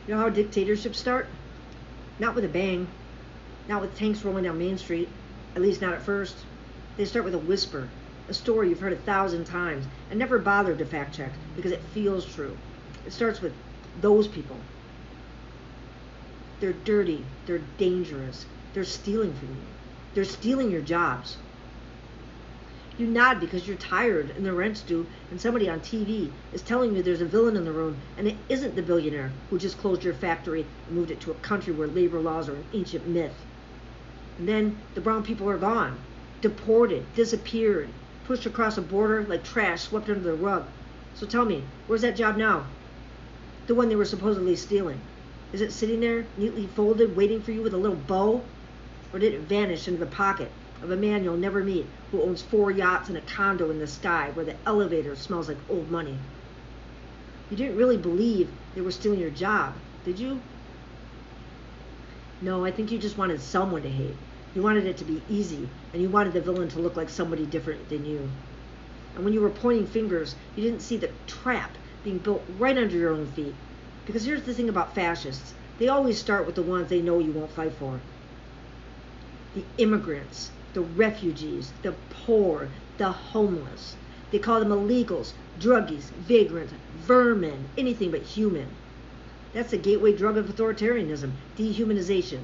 You know how dictatorships start? Not with a bang, not with tanks rolling down Main Street, at least not at first. They start with a whisper, a story you've heard 1,000 times and never bothered to fact check because it feels true. It starts with those people. They're dirty, they're dangerous, they're stealing from you, they're stealing your jobs. You nod because you're tired and the rent's due, and somebody on TV is telling you there's a villain in the room, and it isn't the billionaire who just closed your factory and moved it to a country where labor laws are an ancient myth. And then the brown people are gone, deported, disappeared, pushed across a border like trash swept under the rug. So tell me, where's that job now? The one they were supposedly stealing. Is it sitting there, neatly folded, waiting for you with a little bow? Or did it vanish into the pocket of a man you'll never meet who owns 4 yachts and a condo in the sky where the elevator smells like old money? You didn't really believe they were stealing your job, did you? No, I think you just wanted someone to hate. You wanted it to be easy, and you wanted the villain to look like somebody different than you. And when you were pointing fingers, you didn't see the trap being built right under your own feet. Because here's the thing about fascists. They always start with the ones they know you won't fight for. The immigrants, the refugees, the poor, the homeless. They call them illegals, druggies, vagrants, vermin, anything but human. That's the gateway drug of authoritarianism, dehumanization.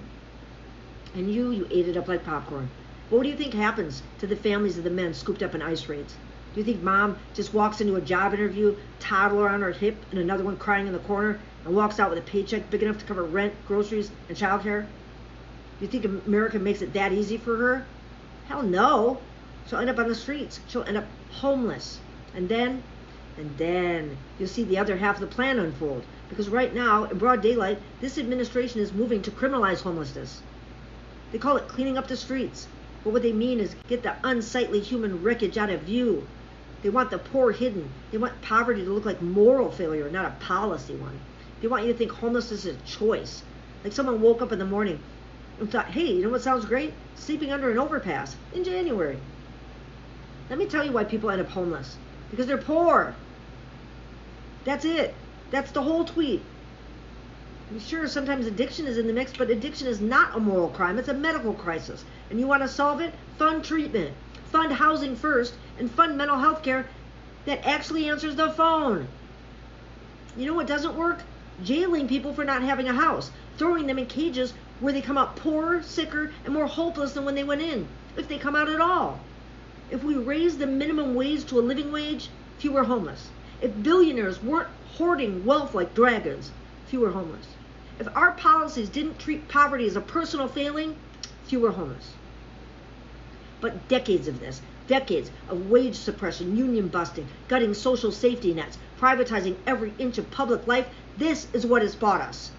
And you ate it up like popcorn. What do you think happens to the families of the men scooped up in ICE raids? Do you think mom just walks into a job interview, toddler on her hip, and another one crying in the corner, and walks out with a paycheck big enough to cover rent, groceries, and childcare? Do you think America makes it that easy for her? Hell no. She'll end up on the streets. She'll end up homeless. And then you'll see the other half of the plan unfold. Because right now, in broad daylight, this administration is moving to criminalize homelessness. They call it cleaning up the streets. But what they mean is get the unsightly human wreckage out of view. They want the poor hidden. They want poverty to look like moral failure, not a policy one. They want you to think homelessness is a choice. Like someone woke up in the morning and thought, hey, you know what sounds great? Sleeping under an overpass in January. Let me tell you why people end up homeless. Because they're poor. That's it. That's the whole tweet. I'm sure sometimes addiction is in the mix, but addiction is not a moral crime. It's a medical crisis. And you want to solve it? Fund treatment. Fund housing first, and fund mental health care that actually answers the phone. You know what doesn't work? Jailing people for not having a house. Throwing them in cages where they come out poorer, sicker, and more hopeless than when they went in, if they come out at all. If we raise the minimum wage to a living wage, fewer homeless. If billionaires weren't hoarding wealth like dragons, fewer homeless. If our policies didn't treat poverty as a personal failing, fewer homeless. But decades of this, decades of wage suppression, union busting, gutting social safety nets, privatizing every inch of public life, this is what has bought us.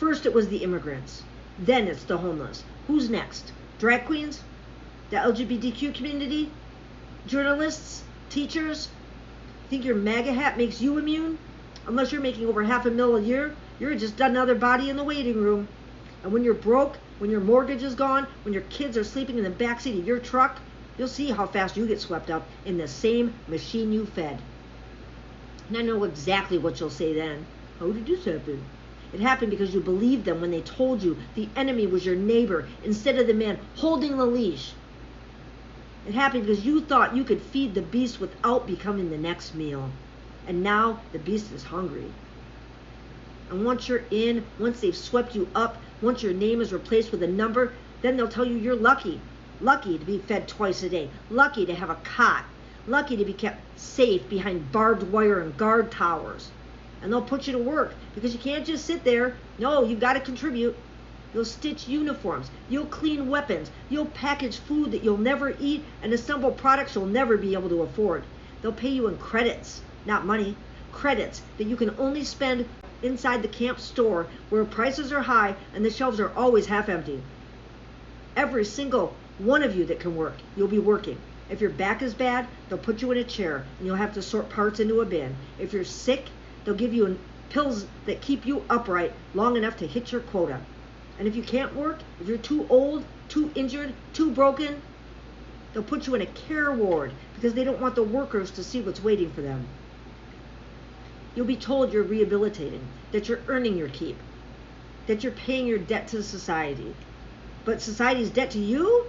First it was the immigrants, then it's the homeless. Who's next? Drag queens? The LGBTQ community? Journalists? Teachers? Think your MAGA hat makes you immune? Unless you're making over $500,000 a year, you're just another body in the waiting room. And when you're broke, when your mortgage is gone, when your kids are sleeping in the backseat of your truck, you'll see how fast you get swept up in the same machine you fed. And I know exactly what you'll say then. How did this happen? It happened because you believed them when they told you the enemy was your neighbor instead of the man holding the leash. It happened because you thought you could feed the beast without becoming the next meal. And now the beast is hungry. And once you're in, once they've swept you up, once your name is replaced with a number, then they'll tell you you're lucky. Lucky to be fed twice a day. Lucky to have a cot. Lucky to be kept safe behind barbed wire and guard towers. And they'll put you to work because you can't just sit there. No, you've got to contribute. You'll stitch uniforms. You'll clean weapons. You'll package food that you'll never eat and assemble products you'll never be able to afford. They'll pay you in credits, not money. Credits that you can only spend inside the camp store where prices are high and the shelves are always half empty. Every single one of you that can work, you'll be working. If your back is bad, they'll put you in a chair and you'll have to sort parts into a bin. If you're sick, they'll give you pills that keep you upright long enough to hit your quota. And if you can't work, if you're too old, too injured, too broken, they'll put you in a care ward because they don't want the workers to see what's waiting for them. You'll be told you're rehabilitating, that you're earning your keep, that you're paying your debt to society. But society's debt to you,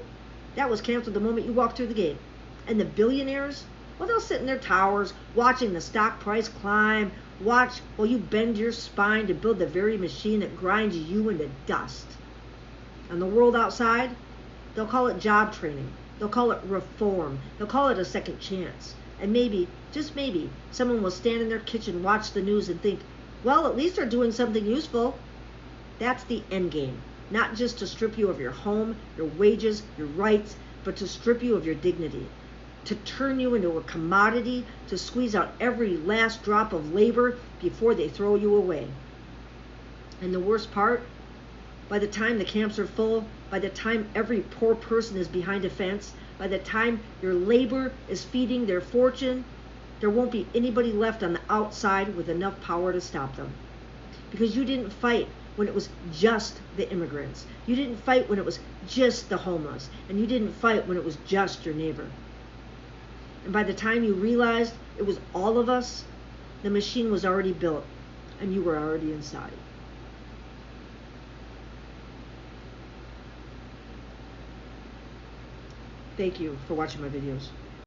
that was canceled the moment you walked through the gate. And the billionaires, well, they'll sit in their towers watching the stock price climb, watch while you bend your spine to build the very machine that grinds you into dust. And the world outside, they'll call it job training. They'll call it reform. They'll call it a second chance. And maybe, just maybe, someone will stand in their kitchen, watch the news, and think, well, at least they're doing something useful. That's the end game. Not just to strip you of your home, your wages, your rights, but to strip you of your dignity. To turn you into a commodity, to squeeze out every last drop of labor before they throw you away. And the worst part, by the time the camps are full, by the time every poor person is behind a fence, by the time your labor is feeding their fortune, there won't be anybody left on the outside with enough power to stop them. Because you didn't fight when it was just the immigrants. You didn't fight when it was just the homeless. And you didn't fight when it was just your neighbor. And by the time you realized it was all of us, the machine was already built and you were already inside. Thank you for watching my videos.